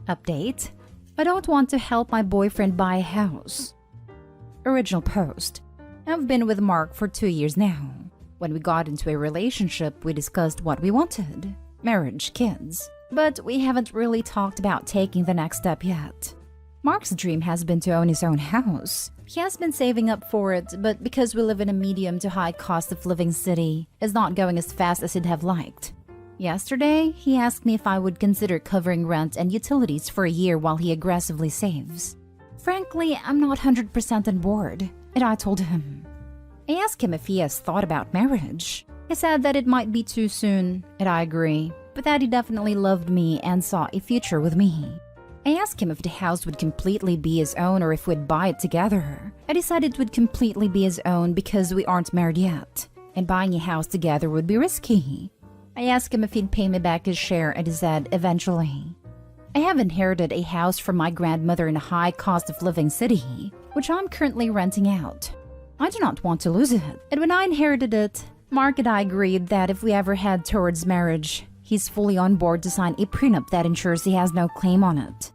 Update: I don't want to help my boyfriend buy a house. Original post: I've been with Mark for 2 years now. When we got into a relationship, we discussed what we wanted: marriage, kids. But we haven't really talked about taking the next step yet. Mark's dream has been to own his own house. He has been saving up for it, but because we live in a medium to high cost of living city, it's not going as fast as he'd have liked. Yesterday, he asked me if I would consider covering rent and utilities for a year while he aggressively saves. Frankly, I'm not 100% on board, and I told him. I asked him if he has thought about marriage. He said that it might be too soon, and I agree, but that he definitely loved me and saw a future with me. I asked him if the house would completely be his own or if we'd buy it together. I decided it would completely be his own because we aren't married yet, and buying a house together would be risky. I asked him if he'd pay me back his share, and he said eventually. I have inherited a house from my grandmother in a high cost of living city, which I'm currently renting out. I do not want to lose it, and when I inherited it, Mark and I agreed that if we ever head towards marriage, he's fully on board to sign a prenup that ensures he has no claim on it.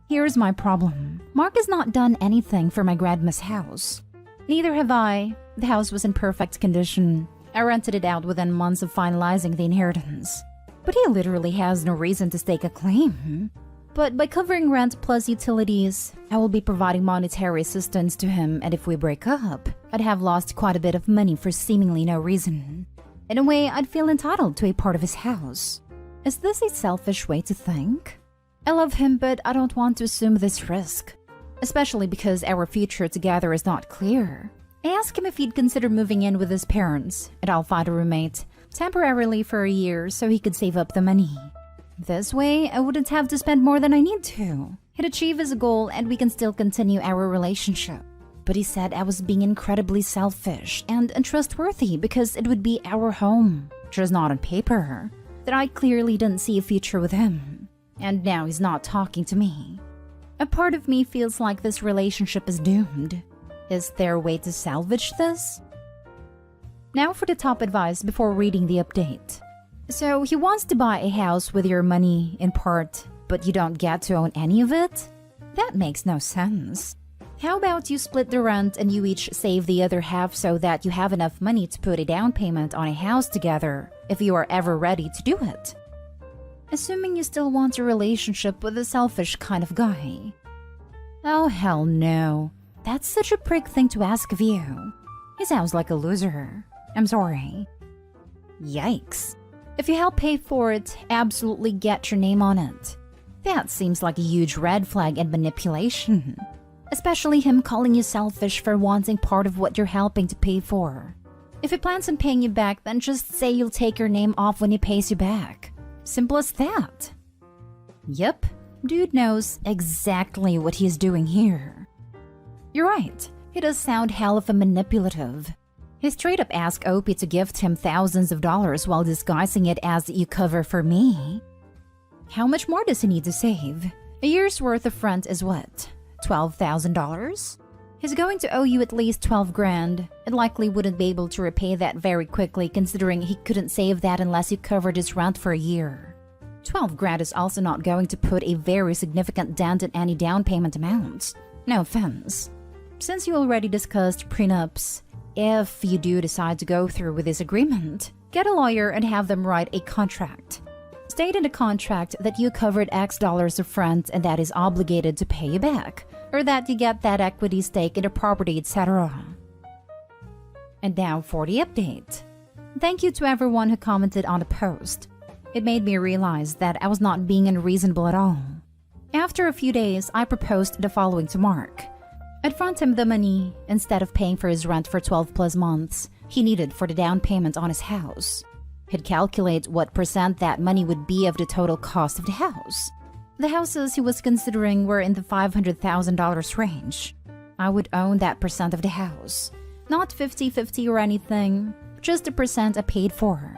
Here's my problem. Mark has not done anything for my grandma's house. Neither have I. The house was in perfect condition. I rented it out within months of finalizing the inheritance. But he literally has no reason to stake a claim. But by covering rent plus utilities, I will be providing monetary assistance to him, and if we break up, I'd have lost quite a bit of money for seemingly no reason. In a way, I'd feel entitled to a part of his house. Is this a selfish way to think? I love him, but I don't want to assume this risk, especially because our future together is not clear. I asked him if he'd consider moving in with his parents, and I'll find a roommate, temporarily for a year so he could save up the money. This way, I wouldn't have to spend more than I need to. He'd achieve his goal and we can still continue our relationship. But he said I was being incredibly selfish and untrustworthy because it would be our home, just not on paper. That I clearly didn't see a future with him. And now he's not talking to me. A part of me feels like this relationship is doomed. Is there a way to salvage this? Now for the top advice before reading the update. So he wants to buy a house with your money in part, but you don't get to own any of it? That makes no sense. How about you split the rent and you each save the other half so that you have enough money to put a down payment on a house together if you are ever ready to do it? Assuming you still want a relationship with a selfish kind of guy. Oh hell no. That's such a prick thing to ask of you. He sounds like a loser. I'm sorry. Yikes. If you help pay for it, absolutely get your name on it. That seems like a huge red flag and manipulation. Especially him calling you selfish for wanting part of what you're helping to pay for. If he plans on paying you back, then just say you'll take your name off when he pays you back. Simple as that. Yep, dude knows exactly what he's doing here. You're right, he does sound hell of a manipulative. He straight up asked Opie to gift him thousands of dollars while disguising it as you cover for me. How much more does he need to save? A year's worth of rent is what? $12,000? He's going to owe you at least 12 grand and likely wouldn't be able to repay that very quickly considering he couldn't save that unless you covered his rent for a year. 12 grand is also not going to put a very significant dent in any down payment amounts. No offense. Since you already discussed prenups, if you do decide to go through with this agreement, get a lawyer and have them write a contract. State in the contract that you covered X dollars of rent and that is obligated to pay you back, or that you get that equity stake in the property, etc. And now for the update. Thank you to everyone who commented on the post. It made me realize that I was not being unreasonable at all. After a few days, I proposed the following to Mark. I'd front him the money instead of paying for his rent for 12 plus months he needed for the down payment on his house. He'd calculate what percent that money would be of the total cost of the house. The houses he was considering were in the $500,000 range. I would own that percent of the house. Not 50-50 or anything, just the percent I paid for.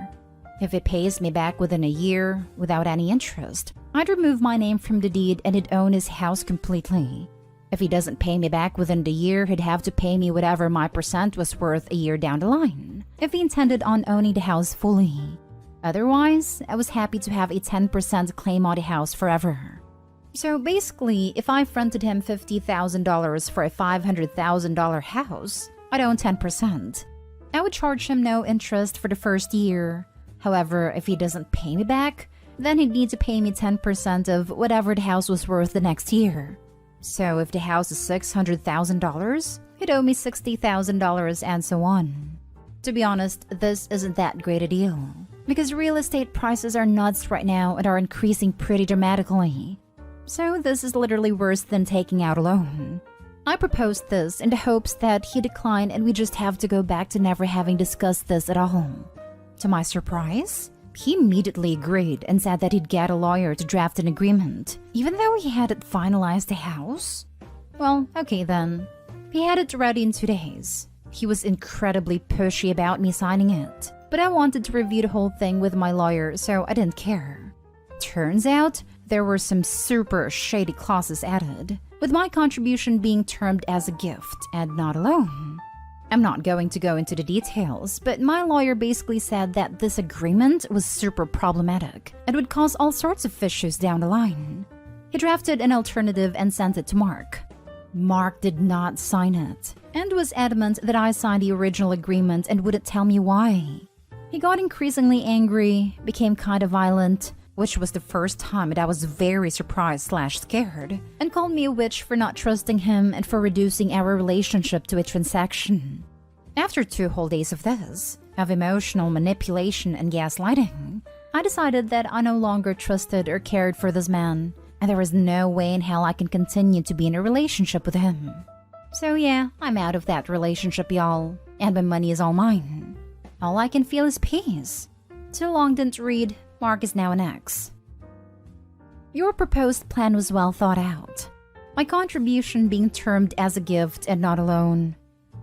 If it pays me back within a year, without any interest, I'd remove my name from the deed and he'd own his house completely. If he doesn't pay me back within the year, he'd have to pay me whatever my percent was worth a year down the line, if he intended on owning the house fully. Otherwise, I was happy to have a 10% claim on the house forever. So basically, if I fronted him $50,000 for a $500,000 house, I'd own 10%. I would charge him no interest for the first year. However, if he doesn't pay me back, then he'd need to pay me 10% of whatever the house was worth the next year. So if the house is $600,000, he'd owe me $60,000 and so on. To be honest, this isn't that great a deal, because real estate prices are nuts right now and are increasing pretty dramatically. So this is literally worse than taking out a loan. I proposed this in the hopes that he'd decline and we just have to go back to never having discussed this at all. To my surprise, he immediately agreed and said that he'd get a lawyer to draft an agreement, even though he hadn't finalized the house. Well, okay then. He had it ready in 2 days. He was incredibly pushy about me signing it, but I wanted to review the whole thing with my lawyer, so I didn't care. Turns out, there were some super shady clauses added, with my contribution being termed as a gift and not a loan. I'm not going to go into the details, but my lawyer basically said that this agreement was super problematic and would cause all sorts of issues down the line. He drafted an alternative and sent it to Mark. Mark did not sign it and was adamant that I signed the original agreement and wouldn't tell me why. He got increasingly angry, became kind of violent, which was the first time that I was very surprised/scared, and called me a witch for not trusting him and for reducing our relationship to a transaction. After 2 whole days of this, of emotional manipulation and gaslighting, I decided that I no longer trusted or cared for this man, and there was no way in hell I can continue to be in a relationship with him. So yeah, I'm out of that relationship, y'all, and my money is all mine. All I can feel is peace. Too long didn't read. Mark is now an ex. Your proposed plan was well thought out. My contribution being termed as a gift and not a loan.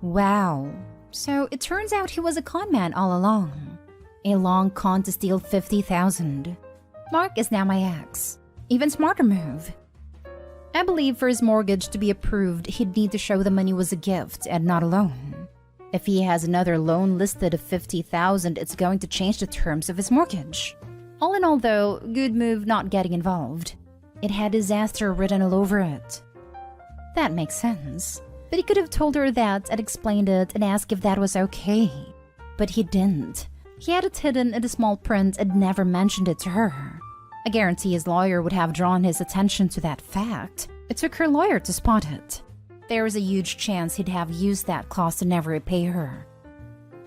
Wow. So it turns out he was a con man all along. A long con to steal $50,000. Mark is now my ex. Even smarter move. I believe for his mortgage to be approved, he'd need to show the money was a gift and not a loan. If he has another loan listed of $50,000, it's going to change the terms of his mortgage. All in all though, good move not getting involved. It had disaster written all over it. That makes sense. But he could have told her that and explained it and asked if that was okay. But he didn't. He had it hidden in the small print and never mentioned it to her. I guarantee his lawyer would have drawn his attention to that fact. It took her lawyer to spot it. There was a huge chance he'd have used that clause to never repay her.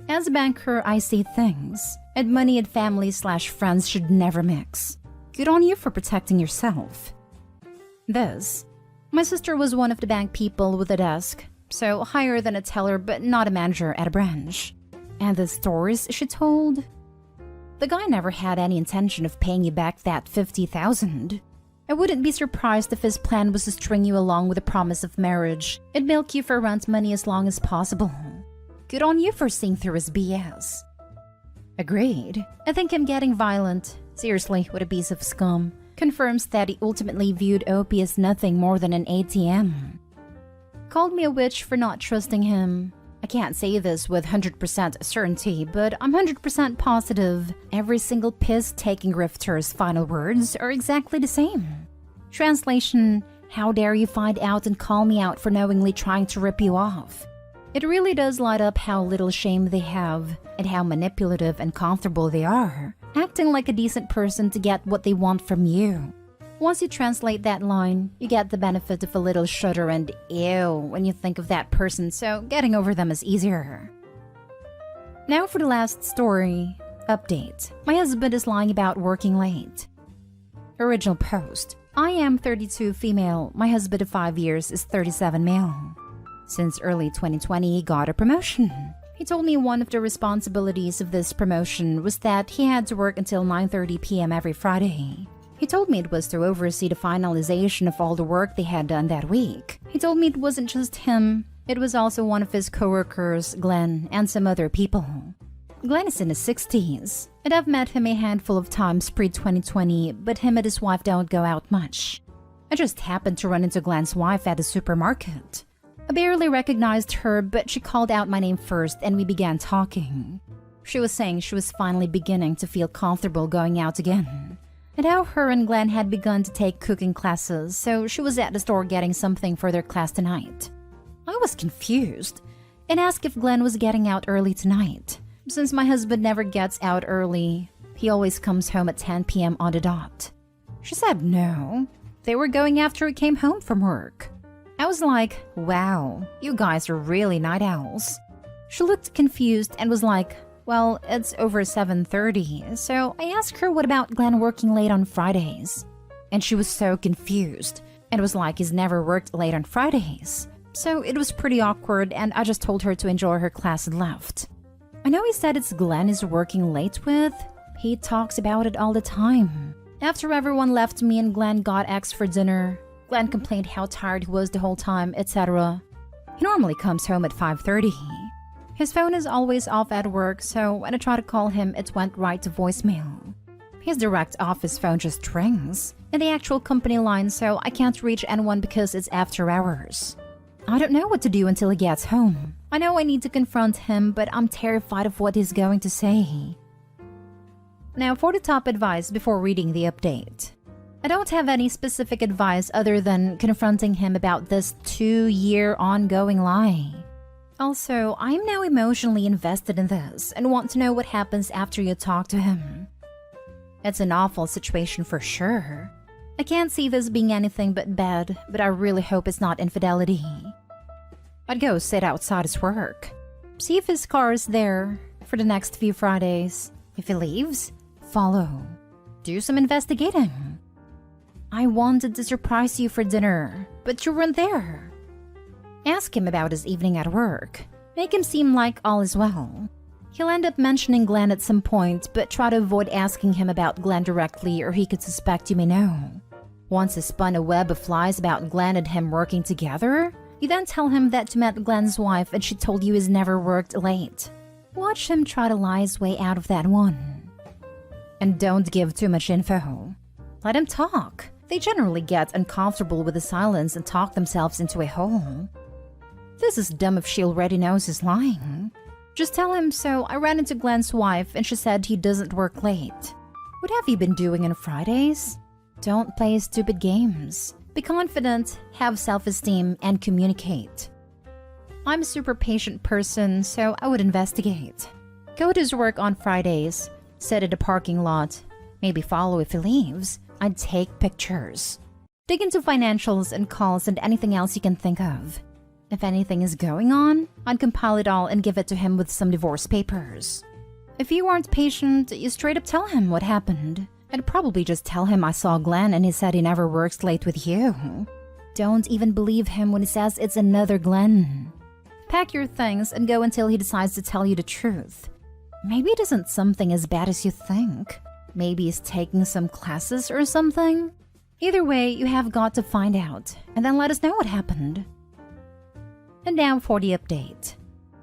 As a banker, I see things, and money and family/friends should never mix. Good on you for protecting yourself. My sister was one of the bank people with a desk, so higher than a teller but not a manager at a branch. And the stories she told? The guy never had any intention of paying you back that $50,000. I wouldn't be surprised if his plan was to string you along with a promise of marriage and milk you for rent money as long as possible. Good on you for seeing through his BS. Agreed. I think him getting violent, seriously, what a piece of scum, confirms that he ultimately viewed OP as nothing more than an ATM. Called me a witch for not trusting him. I can't say this with 100% certainty, but I'm 100% positive every single piss-taking grifter's final words are exactly the same. Translation, how dare you find out and call me out for knowingly trying to rip you off. It really does light up how little shame they have and how manipulative and comfortable they are, acting like a decent person to get what they want from you. Once you translate that line, you get the benefit of a little shudder and ew when you think of that person, so getting over them is easier. Now for the last story. Update. My husband is lying about working late. Original post. I am 32 female. My husband of 5 years is 37 male. Since early 2020, he got a promotion. He told me one of the responsibilities of this promotion was that he had to work until 9:30 p.m. every Friday. He told me it was to oversee the finalization of all the work they had done that week. He told me it wasn't just him, it was also one of his coworkers, Glenn, and some other people. Glenn is in his 60s, and I've met him a handful of times pre-2020, but him and his wife don't go out much. I just happened to run into Glenn's wife at a supermarket. I barely recognized her, but she called out my name first and we began talking. She was saying she was finally beginning to feel comfortable going out again. and how her and Glenn had begun to take cooking classes, so she was at the store getting something for their class tonight. I was confused and asked if Glenn was getting out early tonight. Since my husband never gets out early, he always comes home at 10 p.m. on the dot. She said no, they were going after he came home from work. I was like, wow, you guys are really night owls. She looked confused and was like, well, it's over 7:30, so I asked her what about Glenn working late on Fridays. And she was so confused and was like, he's never worked late on Fridays. So it was pretty awkward and I just told her to enjoy her class and left. I know he said it's Glenn he's working late with. He talks about it all the time. After everyone left, me and Glenn got eggs for dinner. Glenn complained how tired he was the whole time, etc. He normally comes home at 5:30. His phone is always off at work, so when I try to call him, it went right to voicemail. His direct office phone just rings, and the actual company line, so I can't reach anyone because it's after hours. I don't know what to do until he gets home. I know I need to confront him, but I'm terrified of what he's going to say. Now for the top advice before reading the update. I don't have any specific advice other than confronting him about this 2-year ongoing lie. Also, I'm now emotionally invested in this and want to know what happens after you talk to him. It's an awful situation for sure. I can't see this being anything but bad, but I really hope it's not infidelity. I'd go sit outside his work, see if his car is there for the next few Fridays. If he leaves, follow. Do some investigating. I wanted to surprise you for dinner, but you weren't there. Ask him about his evening at work. Make him seem like all is well. He'll end up mentioning Glenn at some point, but try to avoid asking him about Glenn directly or he could suspect you may know. Once he spun a web of lies about Glenn and him working together, you then tell him that you met Glenn's wife and she told you he's never worked late. Watch him try to lie his way out of that one. And don't give too much info. Let him talk. They generally get uncomfortable with the silence and talk themselves into a hole. This is dumb if she already knows he's lying. Just tell him, so I ran into Glenn's wife and she said he doesn't work late. What have you been doing on Fridays? Don't play stupid games. Be confident, have self-esteem, and communicate. I'm a super patient person, so I would investigate. Go to his work on Fridays, sit at a parking lot, maybe follow if he leaves. I'd take pictures. Dig into financials and calls and anything else you can think of. If anything is going on, I'd compile it all and give it to him with some divorce papers. If you aren't patient, you straight up tell him what happened. I'd probably just tell him I saw Glenn and he said he never works late with you. Don't even believe him when he says it's another Glenn. Pack your things and go until he decides to tell you the truth. Maybe it isn't something as bad as you think. Maybe he's taking some classes or something. Either way, you have got to find out, and then let us know what happened. And now for the update.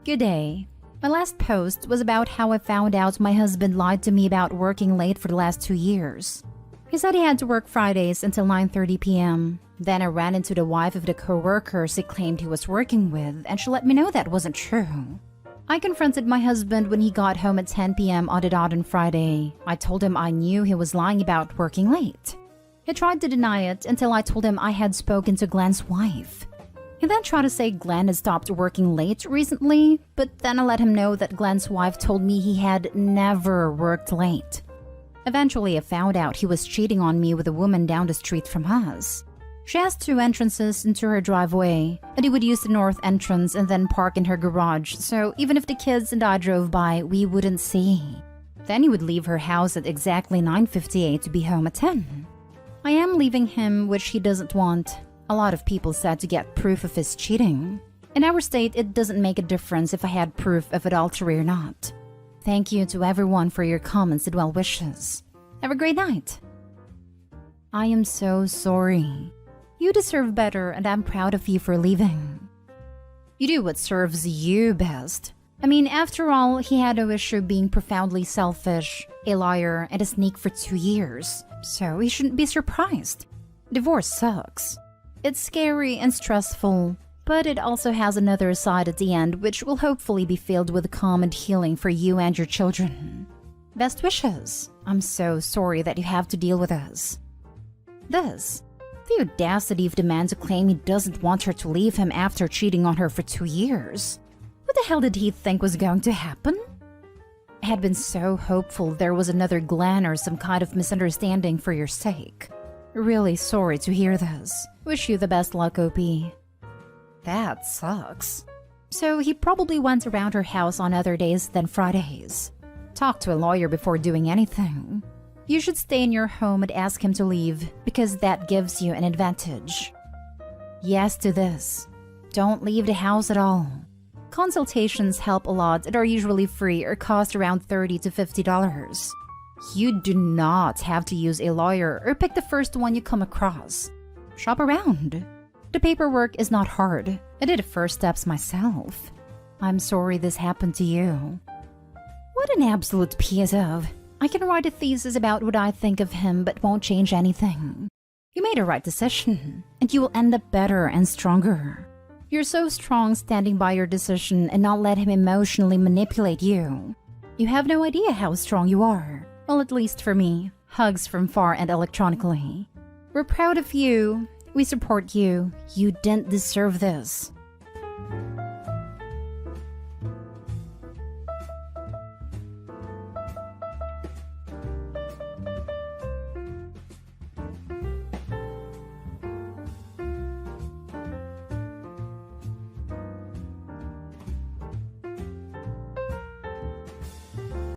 Good day. My last post was about how I found out my husband lied to me about working late for the last 2 years. He said he had to work Fridays until 9:30 p.m. Then I ran into the wife of the co-workers he claimed he was working with, and she let me know that wasn't true. I confronted my husband when he got home at 10 p.m. on the dot on Friday. I told him I knew he was lying about working late. He tried to deny it until I told him I had spoken to Glenn's wife. He then tried to say Glenn had stopped working late recently, but then I let him know that Glenn's wife told me he had never worked late. Eventually, I found out he was cheating on me with a woman down the street from us. She has 2 entrances into her driveway, and he would use the north entrance and then park in her garage, so even if the kids and I drove by, we wouldn't see. Then he would leave her house at exactly 9:58 to be home at 10. I am leaving him, which he doesn't want. A lot of people said to get proof of his cheating. In our state, it doesn't make a difference if I had proof of adultery or not. Thank you to everyone for your comments and well wishes. Have a great night. I am so sorry. You deserve better, and I'm proud of you for leaving. You do what serves you best. I mean, after all, he had no issue being profoundly selfish, a liar, and a sneak for 2 years, so he shouldn't be surprised. Divorce sucks. It's scary and stressful, but it also has another side at the end which will hopefully be filled with calm and healing for you and your children. Best wishes. I'm so sorry that you have to deal with this. This. The audacity of the man to claim he doesn't want her to leave him after cheating on her for 2 years. What the hell did he think was going to happen? I had been so hopeful there was another Glenn or some kind of misunderstanding for your sake. Really sorry to hear this. Wish you the best luck, OP. That sucks. So he probably went around her house on other days than Fridays. Talk to a lawyer before doing anything. You should stay in your home and ask him to leave, because that gives you an advantage. Yes to this. Don't leave the house at all. Consultations help a lot and are usually free or cost around $30 to $50. You do not have to use a lawyer or pick the first one you come across. Shop around. The paperwork is not hard. I did the first steps myself. I'm sorry this happened to you. What an absolute piece of. I can write a thesis about what I think of him but won't change anything. You made a right decision, and you will end up better and stronger. You're so strong standing by your decision and not let him emotionally manipulate you. You have no idea how strong you are. Well, at least for me. Hugs from far and electronically. We're proud of you. We support you. You didn't deserve this.